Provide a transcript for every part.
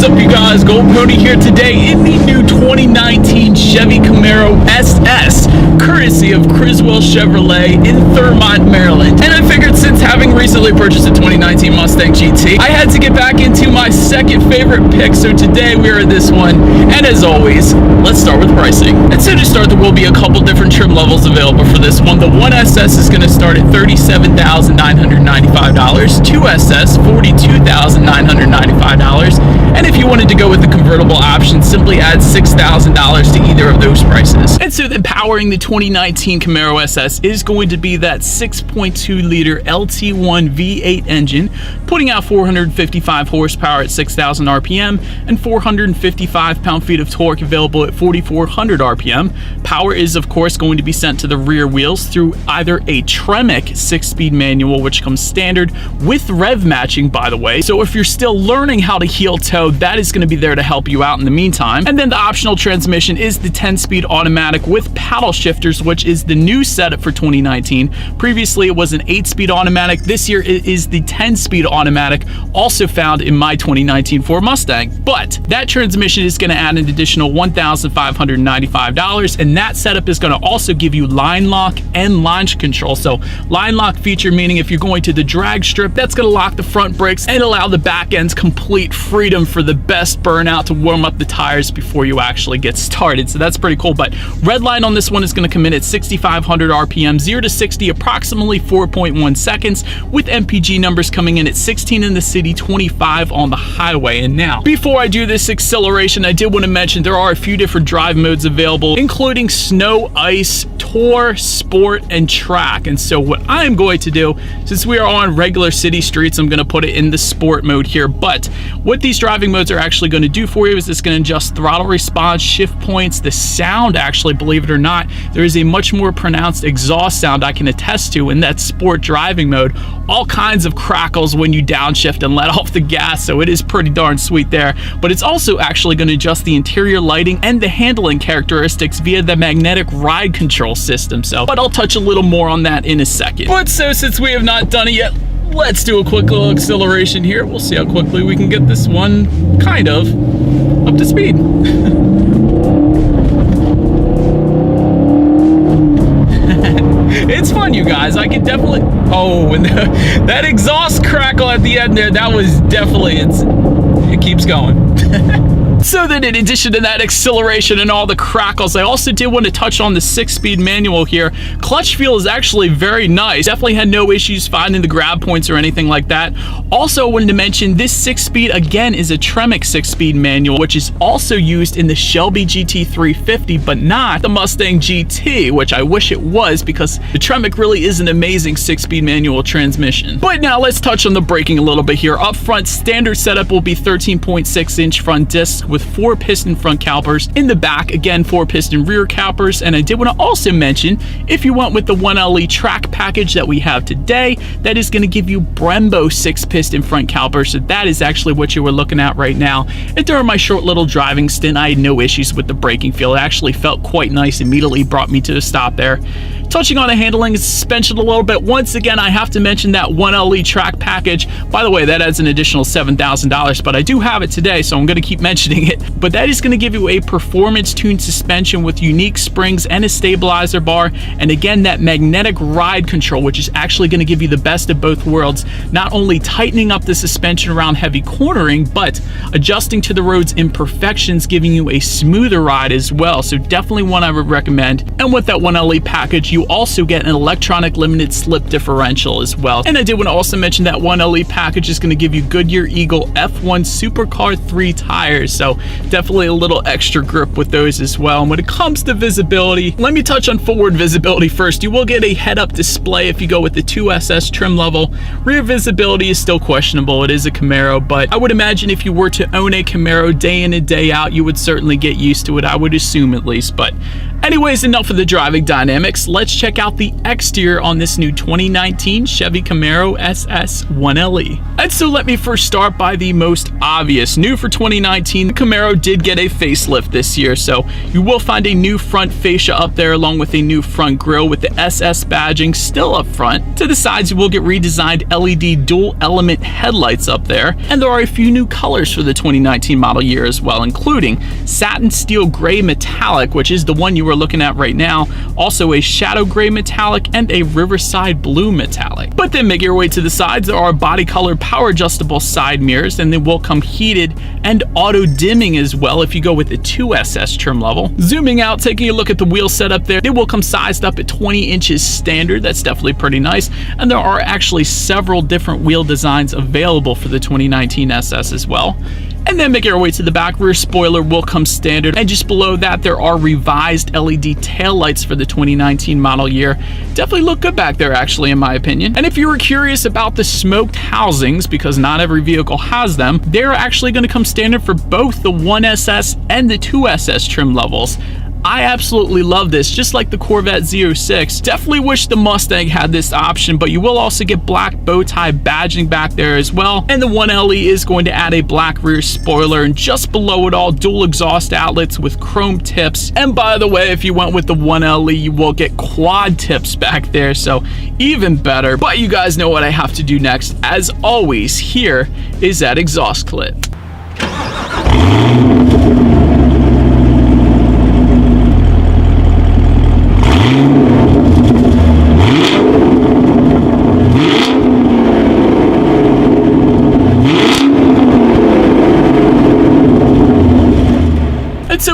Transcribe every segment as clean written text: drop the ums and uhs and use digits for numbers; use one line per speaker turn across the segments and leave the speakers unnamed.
What's up, you guys? Gold Pony here today in the new 2019 Chevy Camaro SS, courtesy of Criswell Chevrolet in Thurmont, Maryland. And I figured, since having recently purchased a 2019 Mustang GT, I had to get back into my second favorite pick. So today we are in this one, and as always, let's start with pricing. And so to start, there will be a couple different trim levels available for this one. The 1SS is going to start at $37,995, 2SS $42,995, and if you wanted to go with the convertible option, simply add $6,000 to either of those prices. And so then powering the 2019 Camaro SS is going to be that 6.2 liter LT1 V8 engine, putting out 455 horsepower at 6,000 RPM and 455 pound-feet of torque available at 4,400 RPM. Power is of course going to be sent to the rear wheels through either a Tremec 6-speed manual, which comes standard with rev matching, by the way. So if you're still learning how to heel toe, that is going to be there to help you out in the meantime. And then the optional transmission is the 10-speed automatic with paddle shifters, which is the new setup for 2019. Previously it was an 8-speed automatic. This year it is the 10-speed automatic, also found in my 2019 Ford Mustang. But that transmission is going to add an additional $1,595, and that setup is going to also give you line lock and launch control. So line lock feature meaning if you're going to the drag strip, that's going to lock the front brakes and allow the back end's complete freedom for the best burnout to warm up the tires before you actually get started. So that's pretty cool. But red line on this one is going to come in at 6,500 RPM, 0 to 60 approximately 4.1 seconds, with MPG numbers coming in at 16 in the city, 25 on the highway. And now, before I do this acceleration, I did want to mention there are a few different drive modes available, including snow, ice, tour, sport, and track. And so what I'm going to do, since we are on regular city streets, I'm going to put it in the sport mode here. But what these driving modes are actually going to do for you is it's going to adjust throttle response, shift points, the sound. Actually, believe it or not, there is a much more pronounced exhaust sound I can attest to in that sport driving mode. All kinds of crackles when you downshift and let off the gas, so it is pretty darn sweet there. But it's also actually going to adjust the interior lighting and the handling characteristics via the magnetic ride control system. But I'll touch a little more on that in a second. But so since we have not done it yet, let's do a quick little acceleration here. We'll see how quickly we can get this one kind of up to speed. It's fun, you guys. I can definitely... Oh, and that exhaust crackle at the end there, that was definitely... It keeps going. So then, in addition to that acceleration and all the crackles, I also did want to touch on the 6-speed manual here. Clutch feel is actually very nice. Definitely had no issues finding the grab points or anything like that. Also wanted to mention this 6-speed again is a Tremec 6-speed manual, which is also used in the Shelby GT350, but not the Mustang GT, which I wish it was, because the Tremec really is an amazing 6-speed manual transmission. But now let's touch on the braking a little bit here. Up front, standard setup will be 13.6-inch front discs with 4 piston front calipers. In the back, again, 4 piston rear calipers. And I did want to also mention, if you went with the 1LE track package that we have today, that is going to give you Brembo 6 piston front calipers. So that is actually what you were looking at right now. And during my short little driving stint, I had no issues with the braking feel. It actually felt quite nice, immediately brought me to a stop there. Touching on the handling and suspension a little bit, once again, I have to mention that 1LE track package. By the way, that adds an additional $7,000, but I do have it today, so I'm going to keep mentioning it. But that is going to give you a performance-tuned suspension with unique springs and a stabilizer bar. And again, that magnetic ride control, which is actually going to give you the best of both worlds, not only tightening up the suspension around heavy cornering, but adjusting to the road's imperfections, giving you a smoother ride as well. So definitely one I would recommend. And with that 1LE package, you also get an electronic limited slip differential as well. And I did want to also mention that 1LE package is going to give you Goodyear Eagle F1 Supercar 3 tires, so definitely a little extra grip with those as well. And when it comes to visibility, let me touch on forward visibility first. You will get a head-up display if you go with the 2SS trim level. Rear visibility is still questionable. It is a Camaro, but I would imagine if you were to own a Camaro day in and day out, you would certainly get used to it, I would assume at least. But anyways, enough of the driving dynamics. Let's let's check out the exterior on this new 2019 Chevy Camaro SS 1LE. And so let me first start by the most obvious. New for 2019, the Camaro did get a facelift this year, so you will find a new front fascia up there along with a new front grille with the SS badging still up front. To the sides, you will get redesigned LED dual element headlights up there, and there are a few new colors for the 2019 model year as well, including satin steel gray metallic, which is the one you are looking at right now, also a shadow gray metallic, and a riverside blue metallic. But then make your way to the sides, there are body color power adjustable side mirrors, and they will come heated and auto dimming as well if you go with the 2SS trim level. Zooming out, taking a look at the wheel setup there, they will come sized up at 20 inches standard. That's definitely pretty nice, and there are actually several different wheel designs available for the 2019 SS as well. And then make your way to the back. Rear spoiler will come standard, and just below that there are revised LED taillights for the 2019 model year. Definitely look good back there actually, in my opinion. And if you were curious about the smoked housings, because not every vehicle has them, they're actually going to come standard for both the 1SS and the 2SS trim levels. I absolutely love this, just like the Corvette Z06. Definitely wish the Mustang had this option, but you will also get black bow tie badging back there as well. And the 1LE is going to add a black rear spoiler, and just below it all, dual exhaust outlets with chrome tips. And by the way, if you went with the 1LE, you will get quad tips back there, so even better. But you guys know what I have to do next. As always, here is that exhaust clip.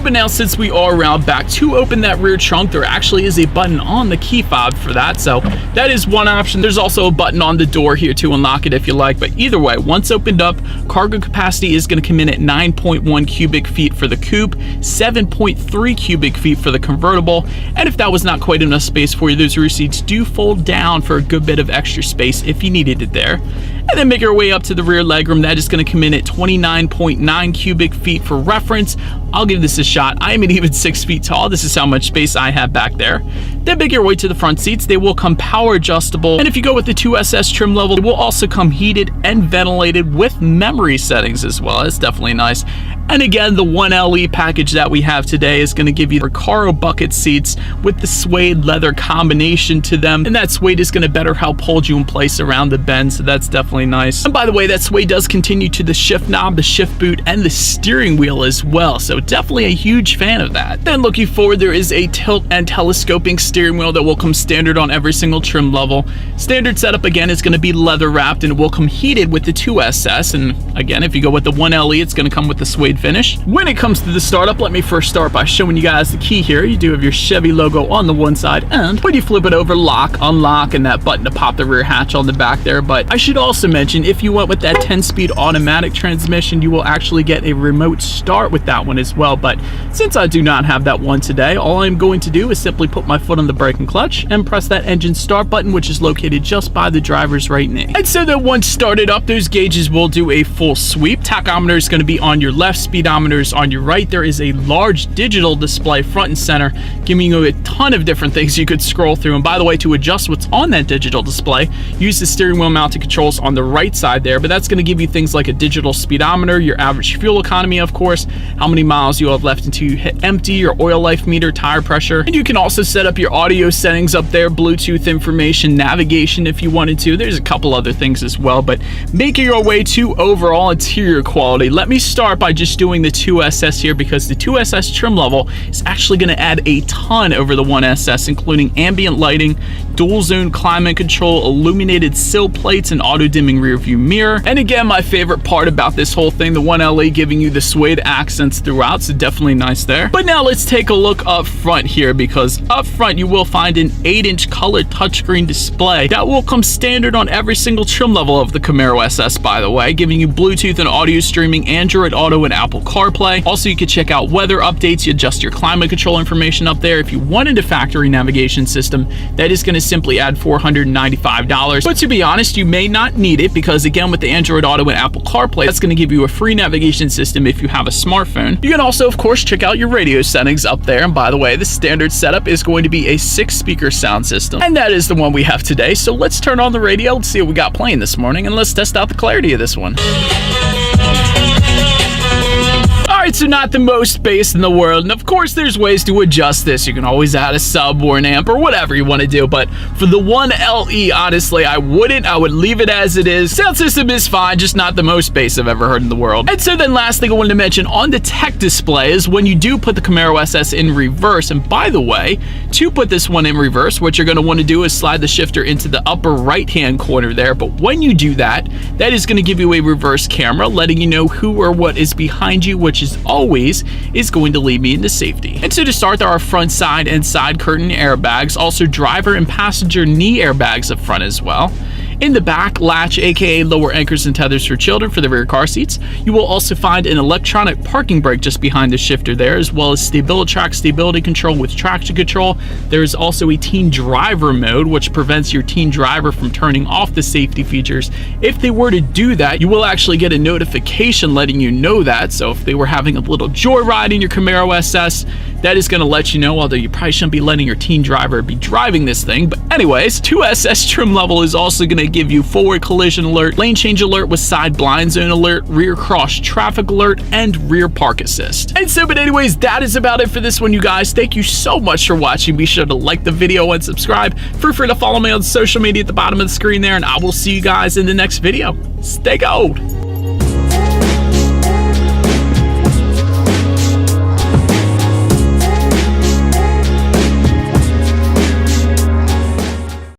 But now, since we are around back, to open that rear trunk, there actually is a button on the key fob for that, so that is one option. There's also a button on the door here to unlock it if you like, but either way, once opened up, cargo capacity is going to come in at 9.1 cubic feet for the coupe, 7.3 cubic feet for the convertible, and if that was not quite enough space for you, those rear seats do fold down for a good bit of extra space if you needed it there. And then make your way up to the rear legroom. That is going to come in at 29.9 cubic feet for reference. I'll give this a shot. I am an even 6 feet tall. This is how much space I have back there. Then make your way to the front seats. They will come power adjustable. And if you go with the 2SS trim level, they will also come heated and ventilated with memory settings as well. That's definitely nice. And again, the 1LE package that we have today is going to give you the Recaro bucket seats with the suede leather combination to them. And that suede is going to better help hold you in place around the bend, so that's definitely nice. And by the way, that suede does continue to the shift knob, the shift boot, and the steering wheel as well, so definitely a huge fan of that. Then looking forward, there is a tilt and telescoping steering wheel that will come standard on every single trim level. Standard setup again is going to be leather wrapped, and it will come heated with the 2SS. And again, if you go with the 1LE, it's going to come with the suede finish. When it comes to the startup, let me first start by showing you guys the key here. You do have your Chevy logo on the one side, and when you flip it over, lock, unlock, and that button to pop the rear hatch on the back there. But I should also mention, if you went with that 10-speed automatic transmission, you will actually get a remote start with that one as well. But since I do not have that one today, all I'm going to do is simply put my foot on the brake and clutch and press that engine start button, which is located just by the driver's right knee. And so that once started up, those gauges will do a full sweep. Tachometer is going to be on your left, speedometer is on your right. There is a large digital display front and center, giving you a ton of different things you could scroll through. And by the way, to adjust what's on that digital display, use the steering wheel mounted controls on the right side there, but that's going to give you things like a digital speedometer, your average fuel economy, of course, how many miles you have left until you hit empty, your oil life meter, tire pressure, and you can also set up your audio settings up there, Bluetooth information, navigation if you wanted to. There's a couple other things as well, but making your way to overall interior quality, let me start by just doing the 2SS here, because the 2SS trim level is actually going to add a ton over the 1SS, including ambient lighting, dual zone climate control, illuminated sill plates, and auto dimming rear view mirror. And again, my favorite part about this whole thing, the 1LE giving you the suede accents throughout, so definitely nice there. But now let's take a look up front here, because up front you will find an 8-inch color touchscreen display that will come standard on every single trim level of the Camaro SS, by the way, giving you Bluetooth and audio streaming, Android Auto and Apple CarPlay. Also, you can check out weather updates. You adjust your climate control information up there. If you wanted a factory navigation system, that is going to simply add $495. But to be honest, you may not need it because, again, with the Android Auto and Apple CarPlay, that's going to give you a free navigation system if you have a smartphone. You can also, of course, check out your radio settings up there. And by the way, the standard setup is going to be a 6-speaker sound system. And that is the one we have today. So let's turn on the radio and see what we got playing this morning, and let's test out the clarity of this one. Alright, so not the most bass in the world, and of course there's ways to adjust this. You can always add a sub or an amp or whatever you want to do, but for the 1LE, honestly, I wouldn't. I would leave it as it is. Sound system is fine, just not the most bass I've ever heard in the world. And so then last thing I wanted to mention on the tech display is when you do put the Camaro SS in reverse, and by the way, to put this one in reverse, what you're going to want to do is slide the shifter into the upper right-hand corner there, but when you do that, that is going to give you a reverse camera, letting you know who or what is behind you, which is always is going to lead me into safety. And so to start, there are front side and side curtain airbags, also driver and passenger knee airbags up front as well. In the back, latch, aka lower anchors and tethers for children for the rear car seats. You will also find an electronic parking brake just behind the shifter there, as well as StabiliTrak stability control with traction control. There is also a teen driver mode, which prevents your teen driver from turning off the safety features. If they were to do that, you will actually get a notification letting you know that. So if they were having a little joyride in your Camaro SS, that is going to let you know, although you probably shouldn't be letting your teen driver be driving this thing. But anyways, 2SS trim level is also going to give you forward collision alert, lane change alert with side blind zone alert, rear cross traffic alert, and rear park assist. And so, but anyways, that is about it for this one, you guys. Thank you so much for watching. Be sure to like the video and subscribe. Feel free to follow me on social media at the bottom of the screen there, and I will see you guys in the next video. Stay gold.